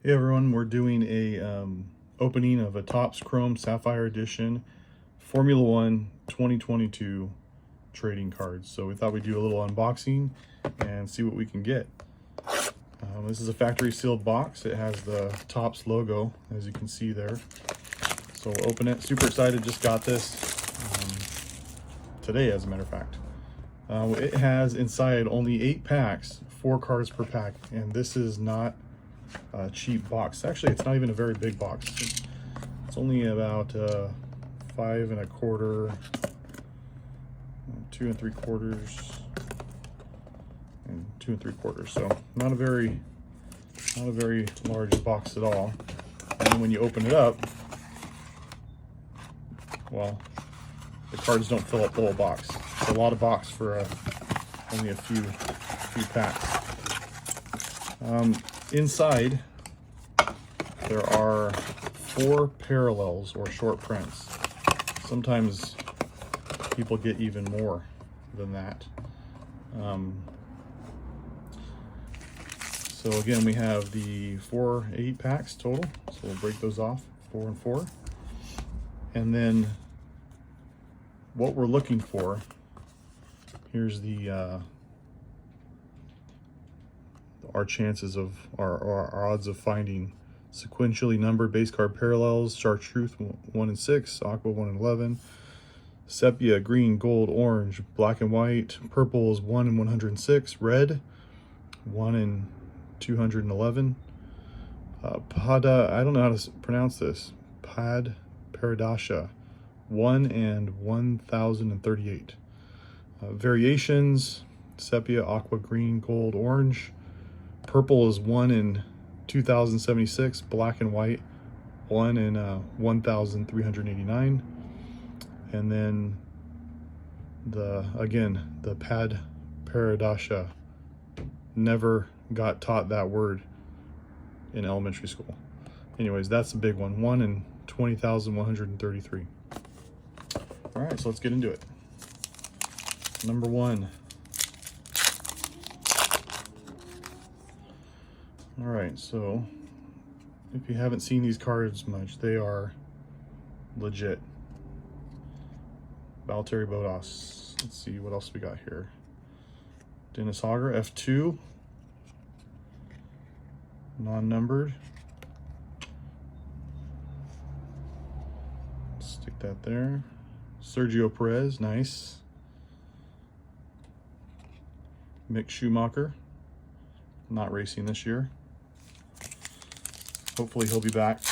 Hey everyone, we're doing a opening of a Topps Chrome Sapphire Edition Formula One 2022 trading cards. So we thought we'd do a little unboxing and see what we can get. This is a factory sealed box. It has the Topps logo, as you can see there. So we'll open it. Super excited, just got this today, as a matter of fact. It has inside only 8 packs, 4 cards per pack, and this is not a cheap box. Actually, it's not even a very big box. It's only about 5 1/4, 2 3/4, and 2 3/4. So not a very large box at all. And then when you open it up, well, the cards don't fill up the whole box. It's a lot of box for only a few packs. Inside, there are 4 parallels or short prints. Sometimes people get even more than that. So again, we have the 8 packs total. So we'll break those off, 4 and 4. And then what we're looking for, here's our chances of our odds of finding sequentially numbered base card parallels: chartreuse 1 and 6, aqua 1 and 11, sepia, green, gold, orange, black and white, purple is 1 and 106, red 1 and 211, pada, I don't know how to pronounce this, paradasha 1 and 1038. Variations: sepia, aqua, green, gold, orange. Purple is 1 in 2076, black and white 1 in 1389, and then the paradasha, never got taught that word in elementary school. Anyways, that's a big one, 1 in 20,133. All right, so let's get into it. Number 1. All right, so if you haven't seen these cards much, they are legit. Valtteri Bottas. Let's see what else we got here. Dennis Hogger, F2. Non-numbered. Stick that there. Sergio Perez, nice. Mick Schumacher, not racing this year. Hopefully he'll be back.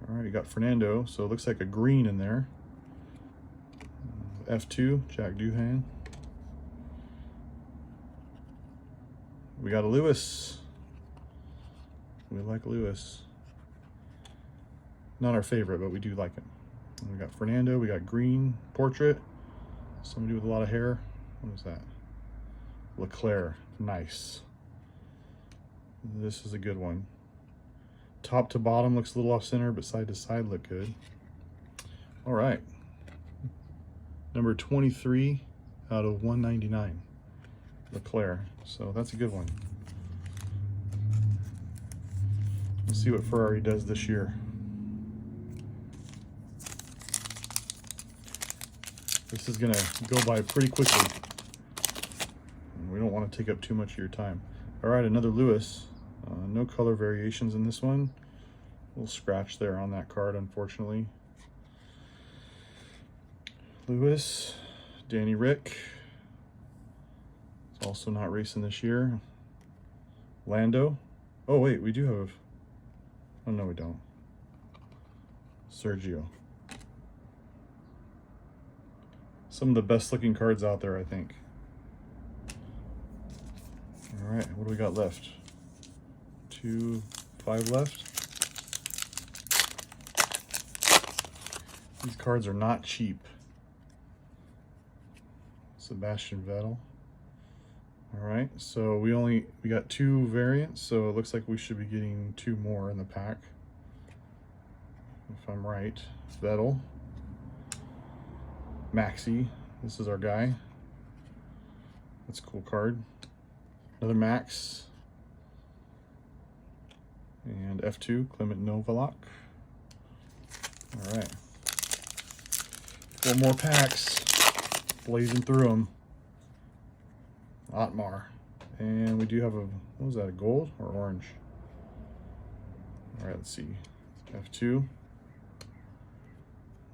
All right, you got Fernando, so it looks like a green in there. F2, Jack Doohan. We got a Lewis. We like Lewis. Not our favorite, but we do like him. And we got Fernando, we got green, portrait. Somebody with a lot of hair. What is that? Leclerc, nice. This is a good one. Top to bottom looks a little off center, but side to side look good. All right. Number 23 out of 199. Leclerc. So that's a good one. Let's see what Ferrari does this year. This is gonna go by pretty quickly. We don't want to take up too much of your time. All right, another Lewis. No color variations in this one. A little scratch there on that card, unfortunately. Lewis, Danny Rick. It's also not racing this year. Lando. Oh wait, we do have. Oh no, we don't. Sergio. Some of the best looking cards out there, I think. All right, what do we got left? 5 left. These cards are not cheap. Sebastian Vettel. All right, so we got 2 variants, so it looks like we should be getting 2 more in the pack, if I'm right. Vettel. Maxi, this is our guy. That's a cool card. Another Max. And F2, Clement Novalok. All right. 4 more packs. Blazing through them. Otmar. And we do have a, what was that, a gold or orange? All right, let's see. F2.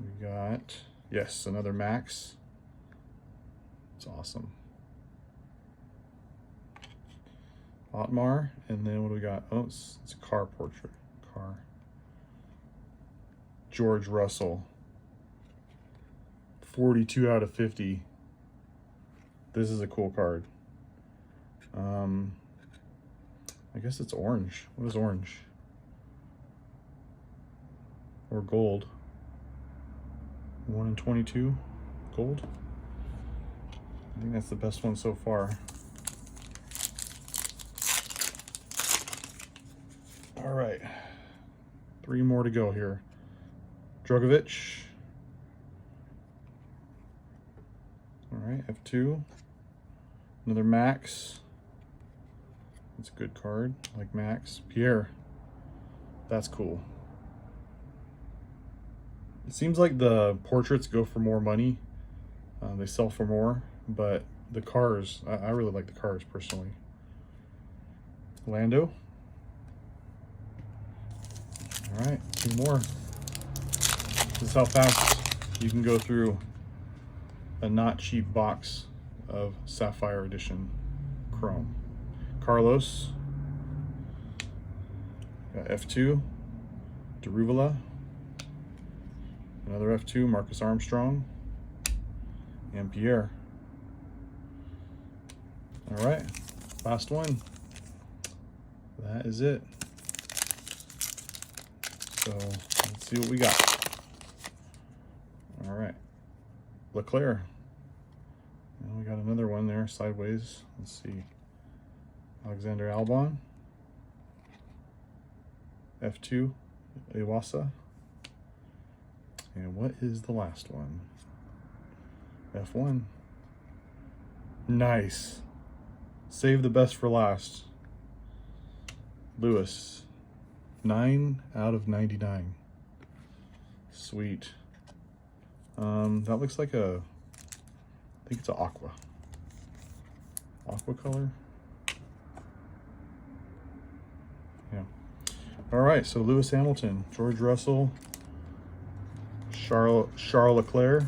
We got, yes, another Max. It's awesome. Otmar, and then what do we got? Oh, it's a car portrait. Car. George Russell. 42 out of 50. This is a cool card. I guess it's orange. What is orange? Or gold. 1 in 22 gold. I think that's the best one so far. All right, 3 more to go here. Drogovic. All right, F2. Another Max. That's a good card, like Max. Pierre. That's cool. It seems like the portraits go for more money. They sell for more, but the cars, I really like the cars personally. Lando. All right, 2 more. This is how fast you can go through a not cheap box of Sapphire Edition Chrome. Carlos. Got F2. Deruvula. Another F2, Marcus Armstrong. And Pierre. All right, last one. That is it. So let's see what we got. All right, Leclerc. And we got another one there sideways. Let's see. Alexander Albon. F2, Iwasa. And what is the last one? F1. Nice. Save the best for last. Lewis. 9 out of 99. Sweet. That looks like a, I think it's an aqua. Aqua color. Yeah. All right, so Lewis Hamilton, George Russell, Charles Leclerc.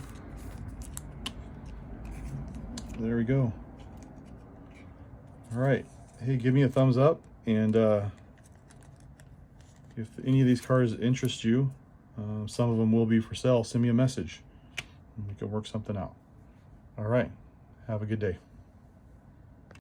There we go. All right. Hey, give me a thumbs up, and if any of these cards interest you, some of them will be for sale. Send me a message, and we can work something out. All right. Have a good day.